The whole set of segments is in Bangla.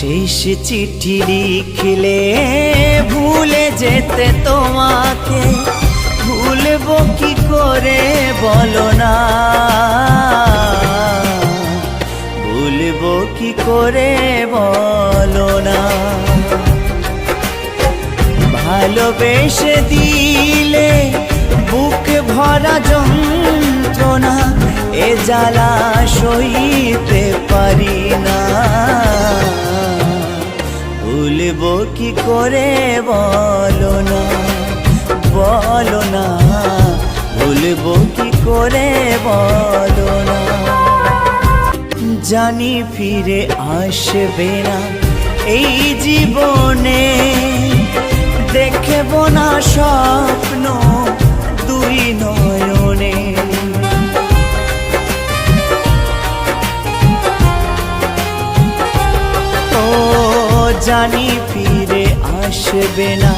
শেষ চিঠি লিখলে ভুলে যেতে তোমাকে, ভুলবো কি করে বলো না, ভুলবো কি করে বলো না। ভালোবেসে দিলে বুক ভরা যন্ত্রণা, এ জ্বালা সইতে পারি না, ভুলবো কি করে বলো না, বলো না, ভুলবো কি করে বলো না। জানি ফিরে আসবে না এই জীবনে, দেখব না স্বপ্ন দুই নয়নে। ও জানি ফিরে আসবে না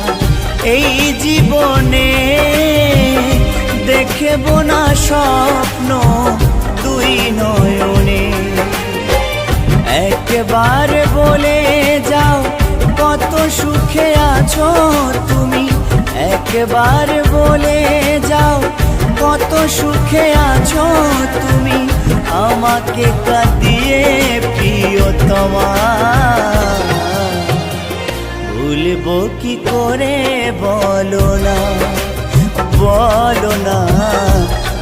এই জীবনে, দেখব না স্বপ্ন দুই নয়নে। একবার বলে যাও কত সুখে আছো তুমি, একবার বলে যাও কত সুখে আছো তুমি, আমাকে কাঁদিয়ে প্রিয়তমা, ভুলবো কি করে বলো না, বলো না,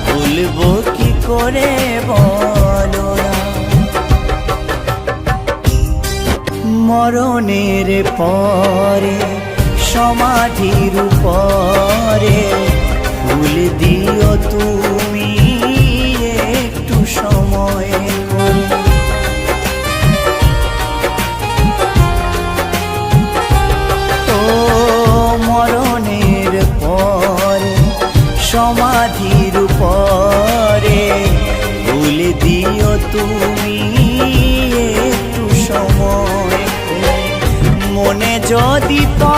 ভুলবো কি করে বলো না। মরণের পরে সমাধির উপরে ফুল দিও তুমি একটু সময় করে। ও মরণের পরে সমাধির উপরে ফুল দিও তুমি একটু সময়, মনে যদি